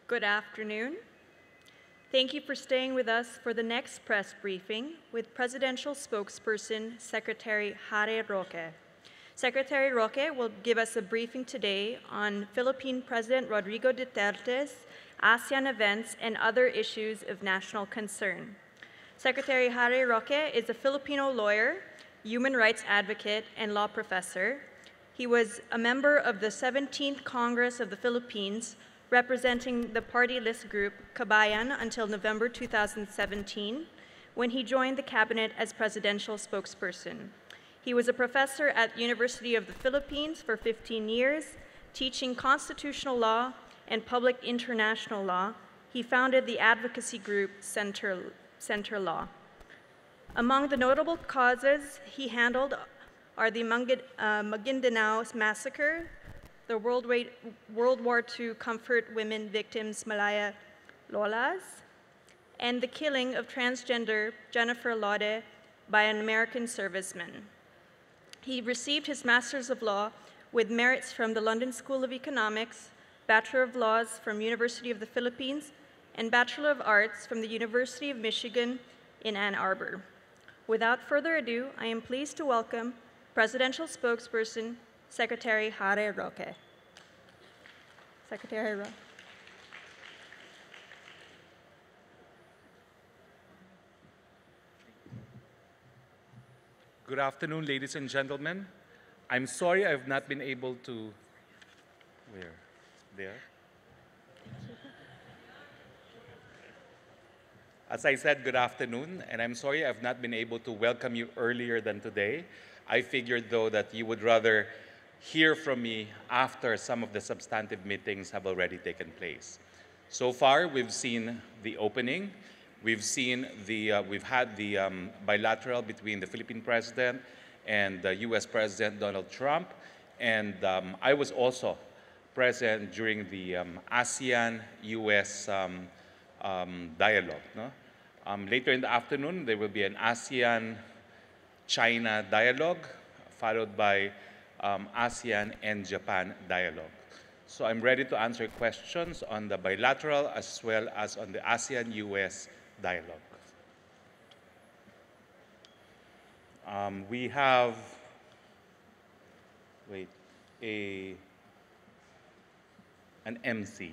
Good afternoon. Thank you for staying with us for the next press briefing with Presidential Spokesperson Secretary Roque. Secretary Roque will give us a briefing today on Philippine President Rodrigo Duterte's ASEAN events and other issues of national concern. Secretary Roque is a Filipino lawyer, human rights advocate, and law professor. He was a member of the 17th Congress of the Philippines, representing the party list group Kabayan until November 2017, when he joined the cabinet as presidential spokesperson. He was a professor at University of the Philippines for 15 years, teaching constitutional law and public international law. He founded the advocacy group Center Law. Among the notable causes he handled are the Maguindanao massacre, the World War II Comfort Women Victims Malaya Lolas, and the killing of transgender Jennifer Lode by an American serviceman. He received his Master's of Law with merits from the London School of Economics, Bachelor of Laws from University of the Philippines, and Bachelor of Arts from the University of Michigan in Ann Arbor. Without further ado, I am pleased to welcome Presidential Spokesperson Secretary Roque. Secretary Roque. Good afternoon, ladies and gentlemen. I'm sorry I've not been able to... Where? There? As I said, good afternoon, and I'm sorry I've not been able to welcome you earlier than today. I figured, though, that you would rather hear from me after some of the substantive meetings have already taken place. So far, we've seen the opening. We've had the bilateral between the Philippine President and the US President Donald Trump, and I was also present during the ASEAN-US dialogue. No? Later in the afternoon, there will be an ASEAN-China dialogue, followed by ASEAN and Japan dialogue. So I'm ready to answer questions on the bilateral as well as on the ASEAN-US dialogue. We have, an MC.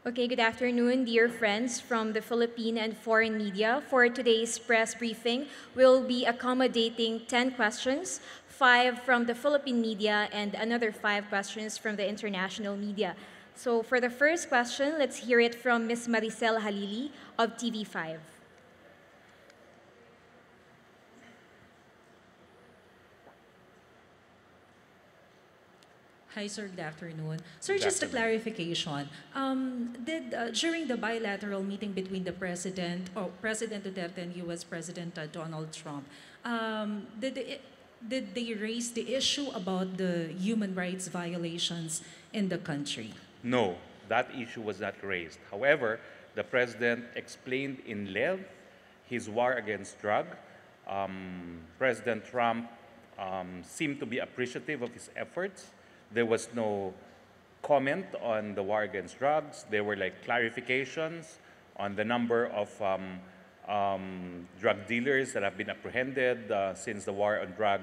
Okay, good afternoon, dear friends from the Philippine and foreign media. For today's press briefing, we'll be accommodating 10 questions, 5 from the Philippine media and another 5 questions from the international media. So for the first question, let's hear it from Ms. Maricel Halili of TV5. Hi, sir. Good afternoon. Sir, just a clarification. During the bilateral meeting between the President Duterte and U.S. President Donald Trump, did they raise the issue about the human rights violations in the country? No, that issue was not raised. However, the President explained in length his war against drug. President Trump seemed to be appreciative of his efforts. There was no comment on the war against drugs. There were like clarifications on the number of drug dealers that have been apprehended since the war on drug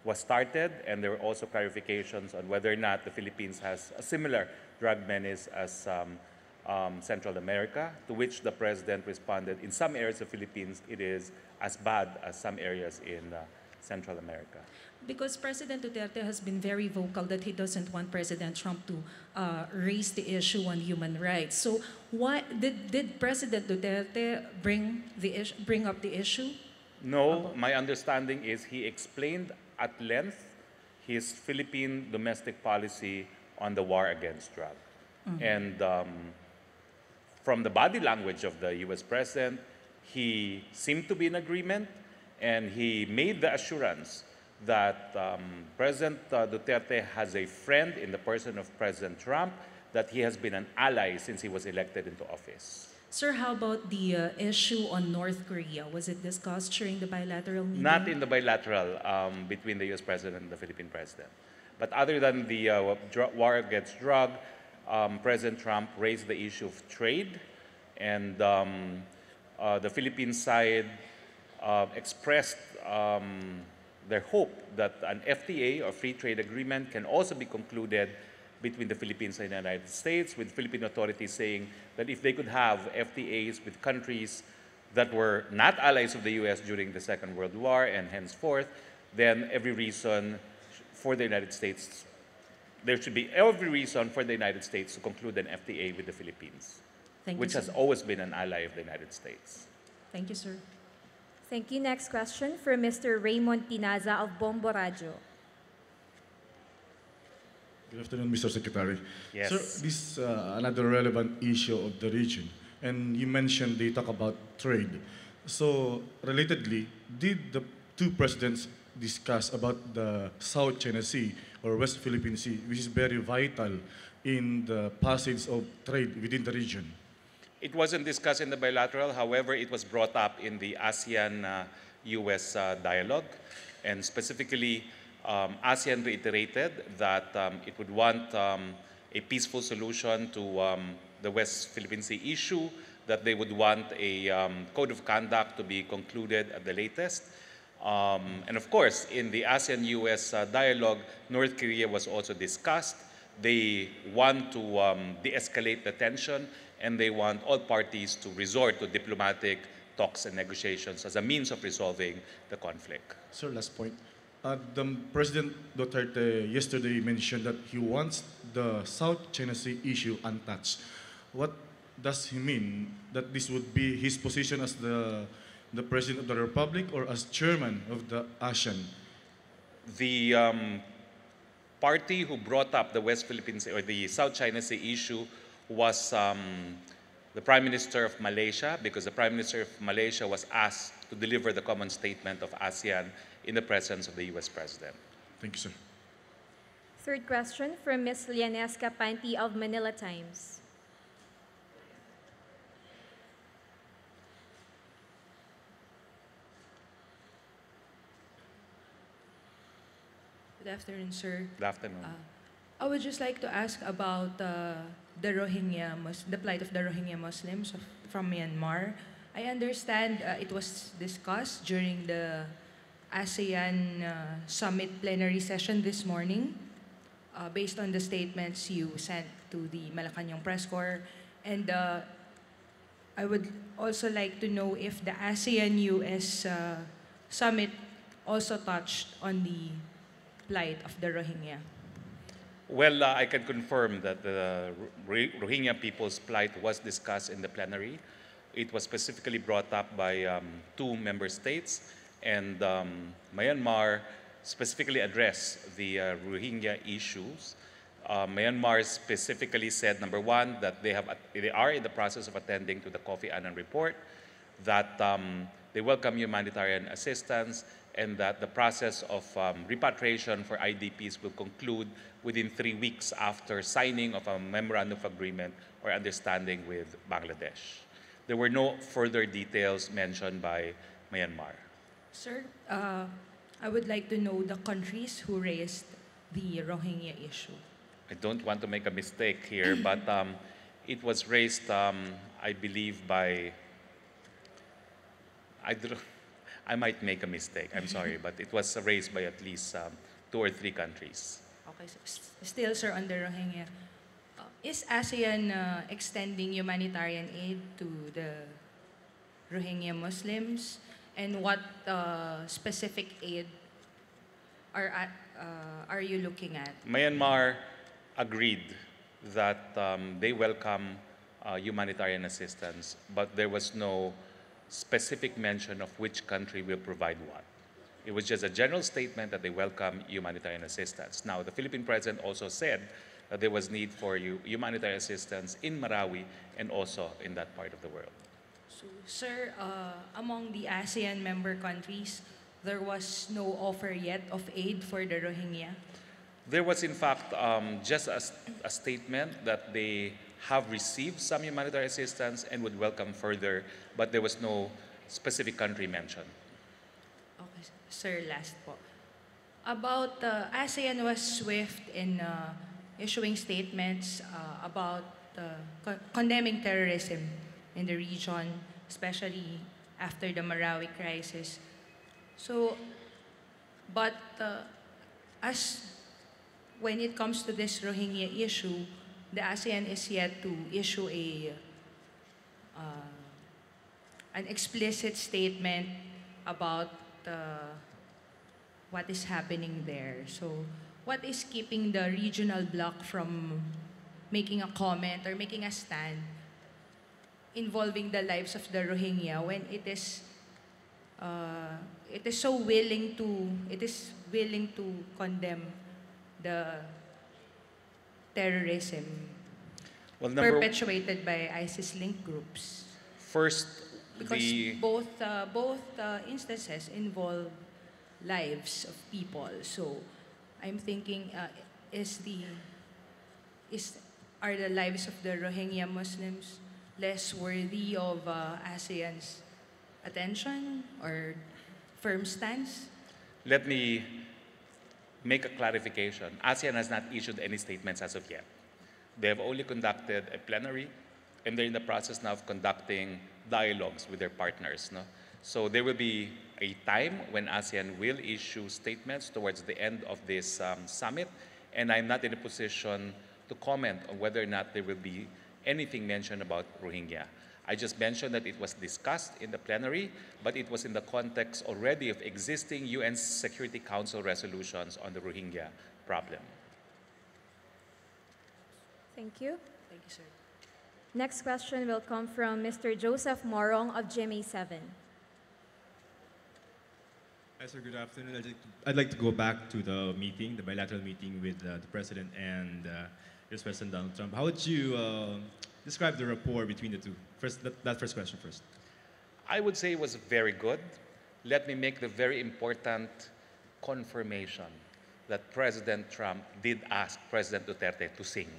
was started, and there were also clarifications on whether or not the Philippines has a similar drug menace as Central America, to which the President responded, in some areas of the Philippines, it is as bad as some areas in Central America. Because President Duterte has been very vocal that he doesn't want President Trump to raise the issue on human rights. So why did President Duterte bring up the issue? No, my understanding is he explained at length his Philippine domestic policy on the war against drug. Mm-hmm. And from the body language of the US President, he seemed to be in agreement, and he made the assurance that President Duterte has a friend in the person of President Trump, that he has been an ally since he was elected into office. Sir, how about the issue on North Korea? Was it discussed during the bilateral meeting? Not in the bilateral between the US President and the Philippine President. But other than the war against drug, President Trump raised the issue of trade, and the Philippine side expressed their hope that an FTA, or free trade agreement, can also be concluded between the Philippines and the United States, with Philippine authorities saying that if they could have FTAs with countries that were not allies of the US during the Second World War and henceforth, then every reason for the United States, there should be every reason for the United States to conclude an FTA with the Philippines, which has always been an ally of the United States. Thank you, sir. Thank you. Next question for Mr. Raymond Tinaza of Bombo Radio. Good afternoon, Mr. Secretary. Yes. Sir, this is another relevant issue of the region, and you mentioned they talk about trade. So, relatedly, did the two presidents discuss about the South China Sea or West Philippine Sea, which is very vital in the passage of trade within the region? It wasn't discussed in the bilateral, however, it was brought up in the ASEAN-US dialogue, and specifically, ASEAN reiterated that it would want a peaceful solution to the West Philippine Sea issue, that they would want a code of conduct to be concluded at the latest. And of course, in the ASEAN-US dialogue, North Korea was also discussed. They want to de-escalate the tension, and they want all parties to resort to diplomatic talks and negotiations as a means of resolving the conflict. Sir, last point. The President Duterte yesterday mentioned that he wants the South China Sea issue untouched. What does he mean? That this would be his position as the President of the Republic or as Chairman of the ASEAN? The party who brought up the West Philippine Sea or the South China Sea issue was the Prime Minister of Malaysia, because the Prime Minister of Malaysia was asked to deliver the common statement of ASEAN in the presence of the US President. Thank you, sir. Third question from Ms. Lianesca Panti of Manila Times. Good afternoon, sir. Good afternoon. I would just like to ask about the the plight of the Rohingya Muslims from Myanmar. I understand it was discussed during the ASEAN Summit plenary session this morning, based on the statements you sent to the Malacanang Press Corps. And I would also like to know if the ASEAN-US Summit also touched on the plight of the Rohingya. Well, I can confirm that the Rohingya people's plight was discussed in the plenary. It was specifically brought up by two member states, and Myanmar specifically addressed the Rohingya issues. Myanmar specifically said, number one, that they are in the process of attending to the Kofi Annan report, that they welcome humanitarian assistance, and that the process of repatriation for IDPs will conclude within 3 weeks after signing of a memorandum of agreement or understanding with Bangladesh. There were no further details mentioned by Myanmar. Sir, I would like to know the countries who raised the Rohingya issue. I don't want to make a mistake here, but it was raised, I believe, by, I might make a mistake, I'm sorry, but it was raised by at least 2 or 3 countries. Okay, so still, sir, on the Rohingya, is ASEAN extending humanitarian aid to the Rohingya Muslims? And what specific aid are you looking at? Myanmar agreed that they welcome humanitarian assistance, but there was no specific mention of which country will provide what. It was just a general statement that they welcome humanitarian assistance. Now, the Philippine president also said that there was need for humanitarian assistance in Marawi and also in that part of the world. So, sir, among the ASEAN member countries, there was no offer yet of aid for the Rohingya? There was, in fact, just a statement that they have received some humanitarian assistance and would welcome further, but there was no specific country mentioned. Okay, sir, last po. About ASEAN was swift in issuing statements about condemning terrorism in the region, especially after the Marawi crisis. So, but as when it comes to this Rohingya issue, the ASEAN is yet to issue an explicit statement about what is happening there. So, what is keeping the regional bloc from making a comment or making a stand involving the lives of the Rohingya when it is so willing to condemn the terrorism Well, perpetuated by ISIS-linked groups? first, Because the both instances involve lives of people. So I'm thinking, are the lives of the Rohingya Muslims less worthy of ASEAN's attention or firm stance? let me make a clarification. ASEAN has not issued any statements as of yet. They have only conducted a plenary, and they're in the process now of conducting dialogues with their partners. No? So there will be a time when ASEAN will issue statements towards the end of this summit, and I'm not in a position to comment on whether or not there will be anything mentioned about Rohingya. I just mentioned that it was discussed in the plenary, but it was in the context already of existing UN Security Council resolutions on the Rohingya problem. Thank you. Thank you, sir. Next question will come from Mr. Joseph Morong of GMA7. Hi, sir. Good afternoon. I'd like to go back to the meeting, the bilateral meeting with the President and US President Donald Trump. How would you describe the rapport between the two? First, that first question first. I would say it was very good. Let me make the very important confirmation that President Trump did ask President Duterte to sing.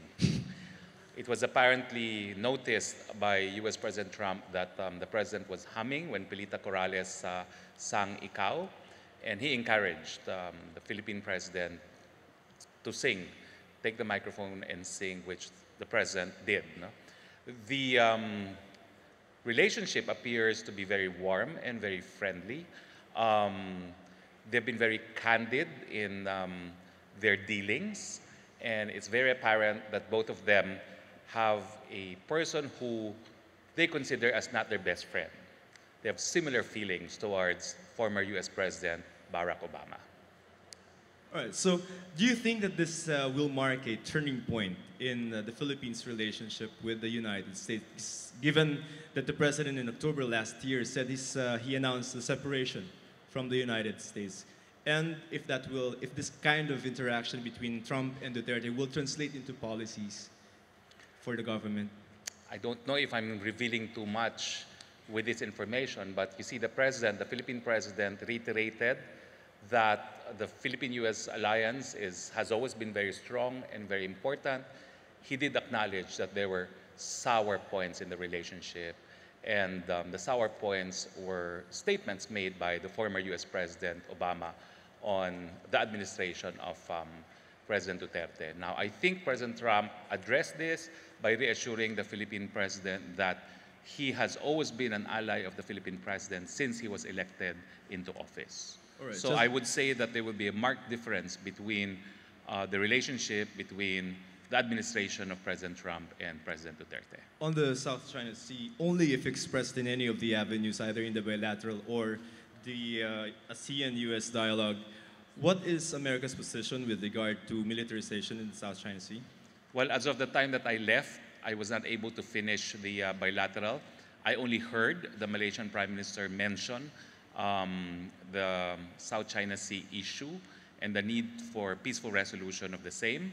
It was apparently noticed by US President Trump that the president was humming when Pilita Corrales sang Ikaw, and he encouraged the Philippine president to sing, take the microphone and sing, which the president did. No? The relationship appears to be very warm and very friendly. They've been very candid in their dealings, and it's very apparent that both of them have a person who they consider as not their best friend. They have similar feelings towards former US President Barack Obama. All right. So, do you think that this will mark a turning point in the Philippines' relationship with the United States, given that the president in October last year said he announced the separation from the United States, and if this kind of interaction between Trump and Duterte will translate into policies for the government? I don't know if I'm revealing too much with this information, but you see, the Philippine president, reiterated that the Philippine-US alliance has always been very strong and very important. He did acknowledge that there were sour points in the relationship, and the sour points were statements made by the former US President Obama on the administration of President Duterte. Now, I think President Trump addressed this by reassuring the Philippine president that he has always been an ally of the Philippine president since he was elected into office. Right, so I would say that there will be a marked difference between the relationship between the administration of President Trump and President Duterte. On the South China Sea, only if expressed in any of the avenues, either in the bilateral or the ASEAN-US dialogue, what is America's position with regard to militarization in the South China Sea? Well, as of the time that I left, I was not able to finish the bilateral. I only heard the Malaysian Prime Minister mention the South China Sea issue and the need for peaceful resolution of the same.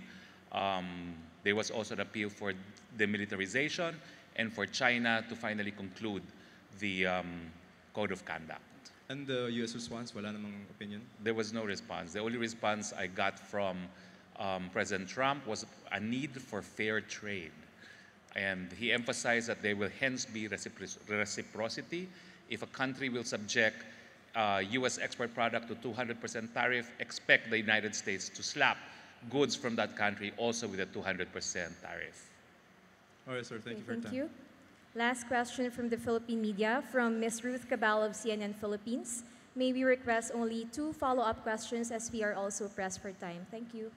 There was also an appeal for demilitarization and for China to finally conclude the Code of Conduct. And the U.S. response, wala namang opinion? There was no response. The only response I got from President Trump was a need for fair trade. And he emphasized that there will hence be reciprocity if a country will subject US export product to 200% tariff, expect the United States to slap goods from that country also with a 200% tariff. All right, sir. Thank you for your Thank time. you. Last question from the Philippine media from Ms. Ruth Cabal of CNN Philippines. May we request only 2 follow-up questions as we are also pressed for time. Thank you.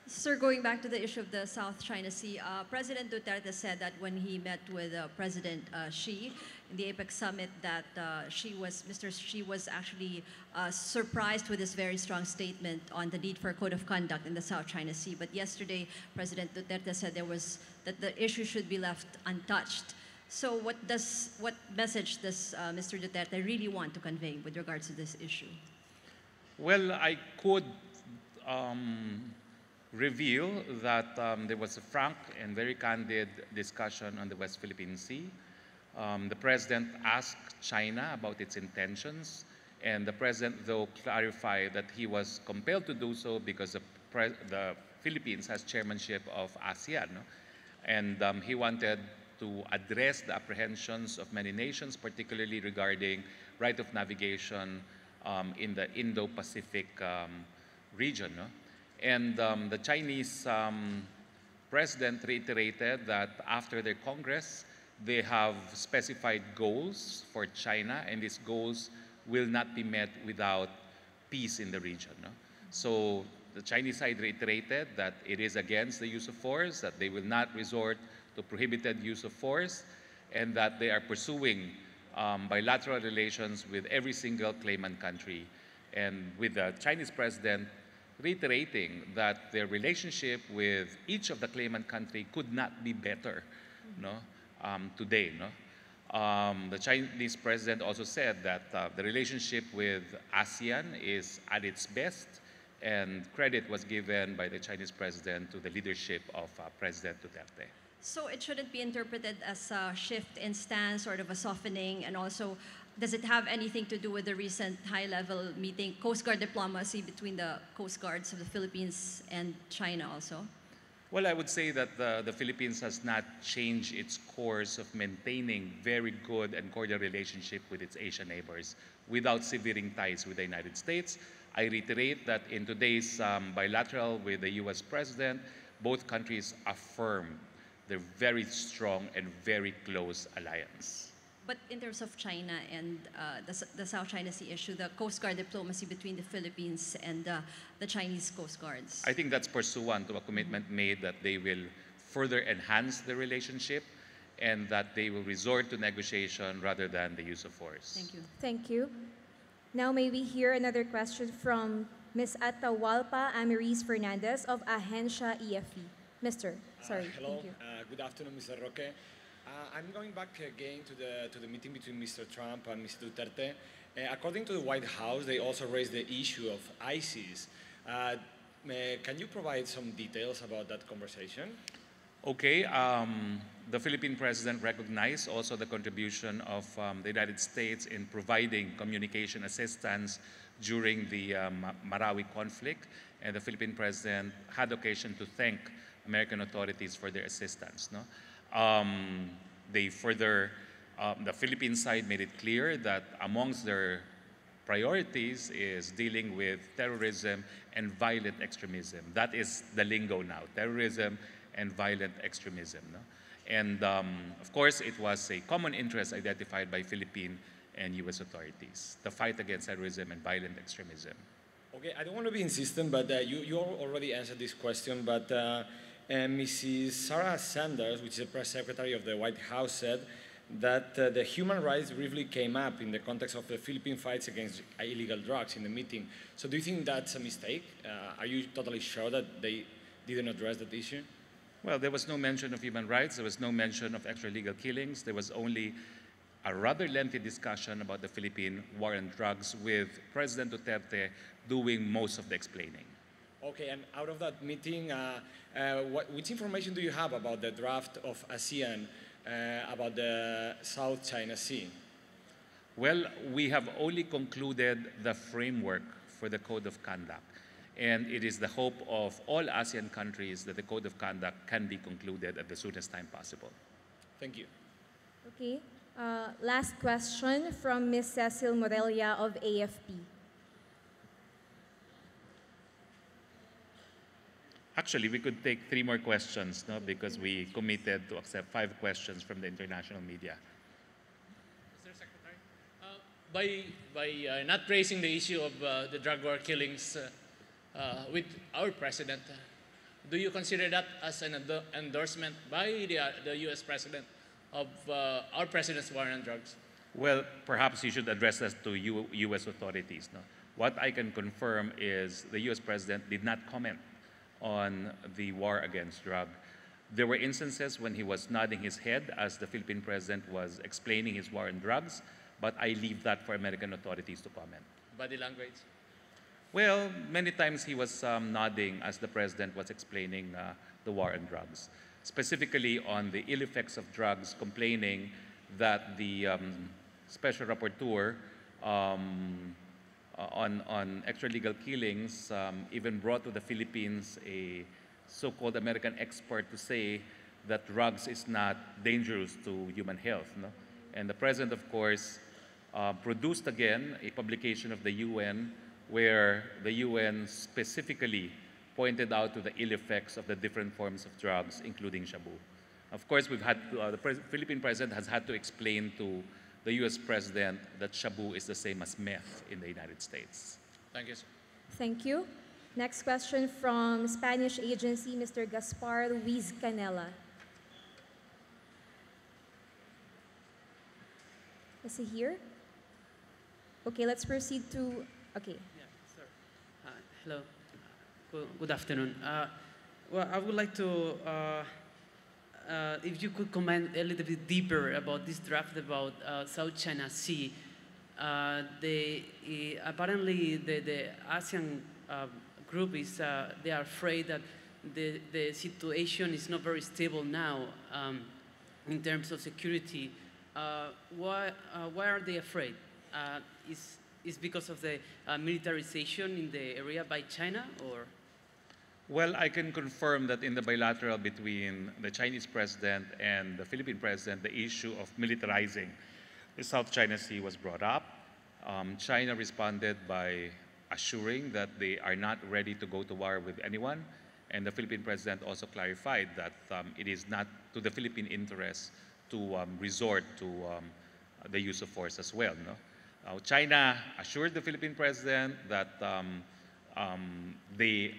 Sir, going back to the issue of the South China Sea, President Duterte said that when he met with President Xi in the APEC summit, that Mr. Xi was actually surprised with this very strong statement on the need for a code of conduct in the South China Sea. But yesterday, President Duterte said that the issue should be left untouched. So what message does Mr. Duterte really want to convey with regards to this issue? Well, I could reveal that there was a frank and very candid discussion on the West Philippine Sea. The president asked China about its intentions, and the president, though, clarified that he was compelled to do so because the Philippines has chairmanship of ASEAN, no? And he wanted to address the apprehensions of many nations, particularly regarding right of navigation in the Indo-Pacific region, no? And the Chinese president reiterated that after their Congress, they have specified goals for China, and these goals will not be met without peace in the region, no? So the Chinese side reiterated that it is against the use of force, that they will not resort to prohibited use of force, and that they are pursuing bilateral relations with every single claimant country. And with the Chinese president reiterating that their relationship with each of the claimant country could not be better, no, today, no. The Chinese president also said that the relationship with ASEAN is at its best, and credit was given by the Chinese president to the leadership of President Duterte. So it shouldn't be interpreted as a shift in stance, sort of a softening, and also, does it have anything to do with the recent high-level meeting, Coast Guard diplomacy between the Coast Guards of the Philippines and China also? Well, I would say that the Philippines has not changed its course of maintaining very good and cordial relationship with its Asian neighbors without severing ties with the United States. I reiterate that in today's bilateral with the US president, both countries affirmed their very strong and very close alliance. But in terms of China and the South China Sea issue, the Coast Guard diplomacy between the Philippines and the Chinese Coast Guards? I think that's pursuant to a commitment made that they will further enhance the relationship and that they will resort to negotiation rather than the use of force. Thank you. Thank you. Now may we hear another question from Ms. Atahualpa Ameriz Fernandez of Agencia EFE. Mr. Sorry, hello. thank you. Good afternoon, Mr. Roque. I'm going back again to the meeting between Mr. Trump and Mr. Duterte. According to the White House, they also raised the issue of ISIS. Can you provide some details about that conversation? Okay, the Philippine president recognized also the contribution of the United States in providing communication assistance during the Marawi conflict, and the Philippine president had occasion to thank American authorities for their assistance, no? They further, the Philippine side made it clear that amongst their priorities is dealing with terrorism and violent extremism. That is the lingo now, terrorism and violent extremism, no? And of course, it was a common interest identified by Philippine and US authorities, the fight against terrorism and violent extremism. Okay, I don't want to be insistent, but you already answered this question, but Mrs. Sarah Sanders, which is the press secretary of the White House, said that the human rights briefly came up in the context of the Philippine fights against illegal drugs in the meeting. So do you think that's a mistake? Are you totally sure that they didn't address that issue? Well, there was no mention of human rights. There was no mention of extralegal killings. There was only a rather lengthy discussion about the Philippine war on drugs with President Duterte doing most of the explaining. Okay, and out of that meeting, which information do you have about the draft of ASEAN about the South China Sea? Well, we have only concluded the framework for the Code of Conduct. And it is the hope of all ASEAN countries that the Code of Conduct can be concluded at the soonest time possible. Thank you. Okay. Last question from Ms. Cecil Morelia of AFP. Actually, we could take 3 more questions, no, because we committed to accept 5 questions from the international media. Mr. Secretary, by not raising the issue of the drug war killings with our president, do you consider that as an endorsement by the U.S. president of our president's war on drugs? Well, perhaps you should address this to U.S. authorities. No? What I can confirm is the U.S. president did not comment on the war against drug. There were instances when he was nodding his head as the Philippine president was explaining his war on drugs, but I leave that for American authorities to comment. Body language? Well, many times he was nodding as the president was explaining the war on drugs, specifically on the ill effects of drugs, complaining that the special rapporteur on extralegal killings even brought to the Philippines a so-called American expert to say that drugs is not dangerous to human health. No? And the president, of course, produced again a publication of the UN where the UN specifically pointed out to the ill effects of the different forms of drugs, including shabu. Of course, the Philippine president has had to explain to the U.S. president that shabu is the same as meth in the United States. Thank you, sir. Thank you. Next question from Spanish agency, Mr. Gaspar Luis Canela. Is he here? Okay, let's proceed to, okay. Yeah, sir. Hello. Good afternoon. Well, I would like to, if you could comment a little bit deeper about this draft about South China Sea. Apparently, the ASEAN group is, they are afraid that the situation is not very stable now in terms of security. Why are they afraid? Is because of the militarization in the area by China, or? Well, I can confirm that in the bilateral between the Chinese president and the Philippine president, the issue of militarizing the South China Sea was brought up. China responded by assuring that they are not ready to go to war with anyone. And the Philippine president also clarified that it is not to the Philippine interest to resort to the use of force as well. No? China assured the Philippine president that they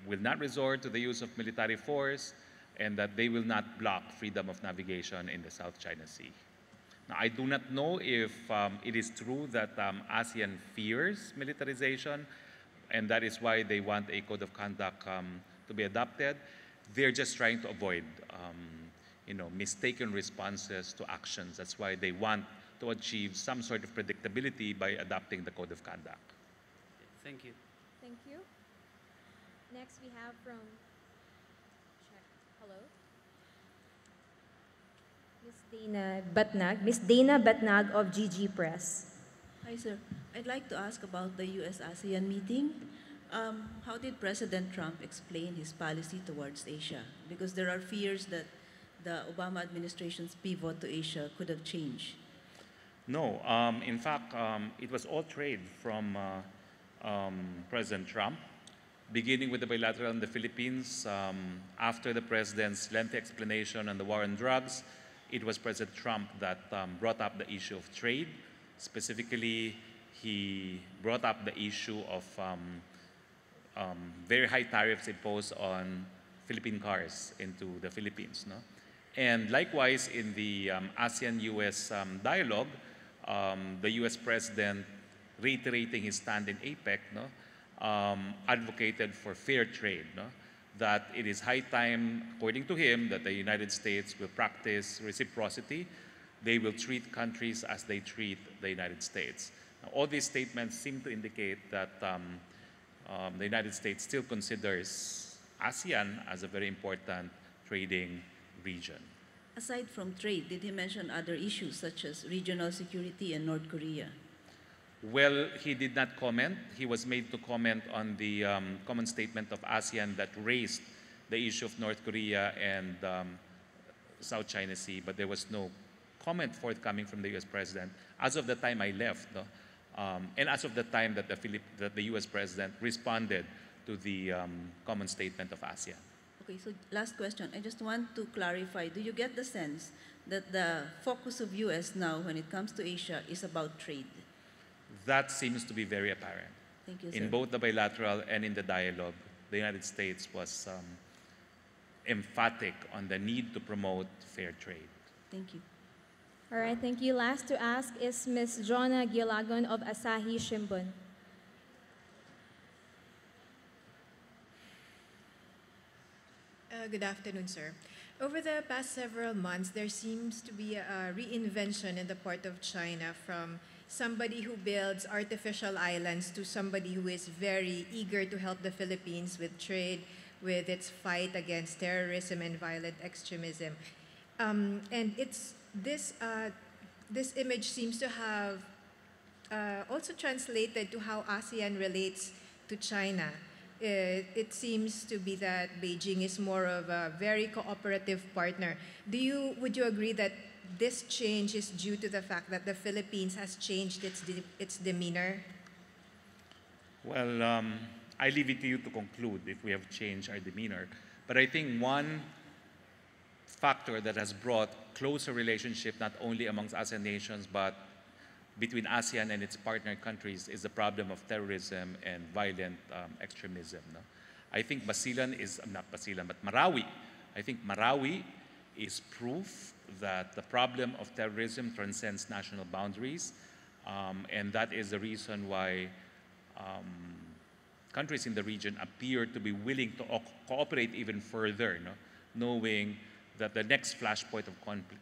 will not resort to the use of military force and that they will not block freedom of navigation in the South China Sea. Now, I do not know if it is true that ASEAN fears militarization, and that is why they want a code of conduct to be adopted. They're just trying to avoid mistaken responses to actions. That's why they want to achieve some sort of predictability by adopting the code of conduct. Thank you. Thank you. Next we have from, hello? Ms. Dana Batnag of GG Press. Hi, sir. I'd like to ask about the U.S.-ASEAN meeting. How did President Trump explain his policy towards Asia? Because there are fears that the Obama administration's pivot to Asia could have changed. No. In fact, it was all trade from President Trump, beginning with the bilateral in the Philippines. After the president's lengthy explanation on the war on drugs, it was President Trump that brought up the issue of trade. Specifically, he brought up the issue of very high tariffs imposed on Philippine cars into the Philippines. No? And likewise, in the ASEAN-US dialogue, the US president, reiterating his stand in APEC, advocated for fair trade, that it is high time, according to him, that the United States will practice reciprocity. They will treat countries as they treat the United States. Now, all these statements seem to indicate that the United States still considers ASEAN as a very important trading region. Aside from trade, did he mention other issues such as regional security and North Korea? Well, he did not comment. He was made to comment on the common statement of ASEAN that raised the issue of North Korea and South China Sea, but there was no comment forthcoming from the U.S. President as of the time I left, no? And as of the time that the U.S. President responded to the common statement of ASEAN. Okay, so last question. I just want to clarify. Do you get the sense that the focus of U.S. now when it comes to Asia is about trade? That seems to be very apparent. Thank you, sir. In both the bilateral and in the dialogue, the United States was emphatic on the need to promote fair trade. Thank you. All right, thank you. Last to ask is Ms. Jonna Gilagon of Asahi Shimbun. Good afternoon, sir. Over the past several months, there seems to be a reinvention in the part of China from somebody who builds artificial islands to somebody who is very eager to help the Philippines with trade, with its fight against terrorism and violent extremism. And this image seems to have also translated to how ASEAN relates to China. It seems to be that Beijing is more of a very cooperative partner. Would you agree that this change is due to the fact that the Philippines has changed its demeanor? Well, I leave it to you to conclude if we have changed our demeanor. But I think one factor that has brought closer relationship not only amongst ASEAN nations but between ASEAN and its partner countries is the problem of terrorism and violent extremism. No? I think Basilan is, not Basilan, but Marawi. I think Marawi is proof that the problem of terrorism transcends national boundaries, and that is the reason why countries in the region appear to be willing to cooperate even further, no? Knowing that the next flashpoint of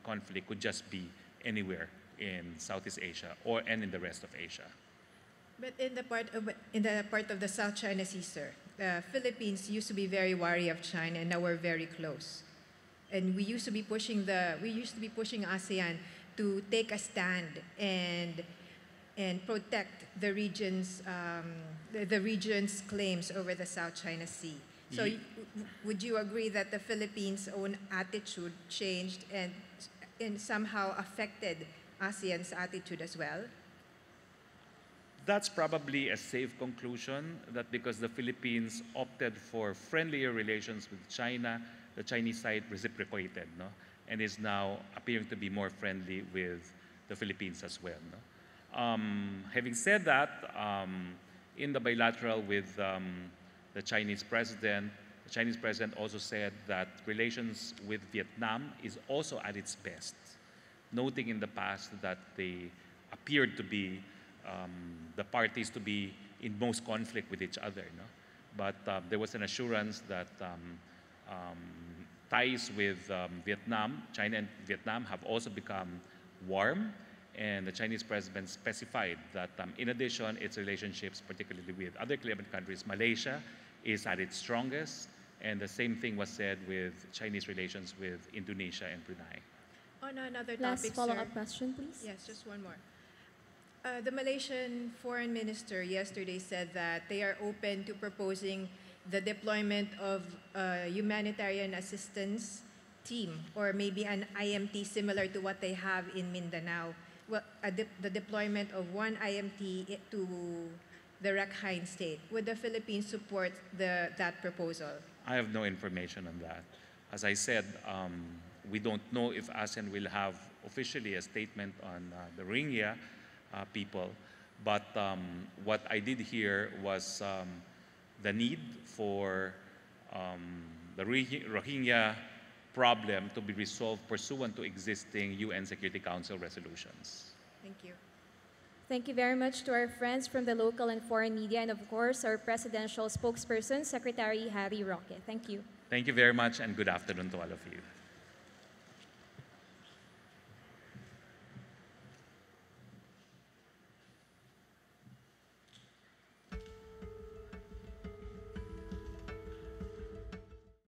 conflict could just be anywhere in Southeast Asia and in the rest of Asia. But in the part of the South China Sea, sir, the Philippines used to be very wary of China, and now we're very close. And we used to be pushing ASEAN to take a stand and protect the region's claims over the South China Sea. So would you agree that the Philippines' own attitude changed and somehow affected ASEAN's attitude as well? That's probably a safe conclusion, that because the Philippines opted for friendlier relations with China, the Chinese side reciprocated, no? And is now appearing to be more friendly with the Philippines as well. No? Having said that, in the bilateral with the Chinese president also said that relations with Vietnam is also at its best, noting in the past that they appeared to be the parties to be in most conflict with each other. No? But there was an assurance that ties with Vietnam, China and Vietnam have also become warm, and the Chinese president specified that in addition, its relationships, particularly with other Caribbean countries, Malaysia is at its strongest, and the same thing was said with Chinese relations with Indonesia and Brunei. On another Last topic, follow-up sir. question, please. Yes, just one more. The Malaysian foreign minister yesterday said that they are open to proposing the deployment of a humanitarian assistance team, or maybe an IMT similar to what they have in Mindanao. Well, the deployment of one IMT to the Rakhine state. Would the Philippines support that proposal? I have no information on that. As I said, we don't know if ASEAN will have officially a statement on the Rohingya people, but what I did hear was the need for the Rohingya problem to be resolved pursuant to existing UN Security Council resolutions. Thank you. Thank you very much to our friends from the local and foreign media, and of course, our presidential spokesperson, Secretary Harry Roque. Thank you. Thank you very much, and good afternoon to all of you.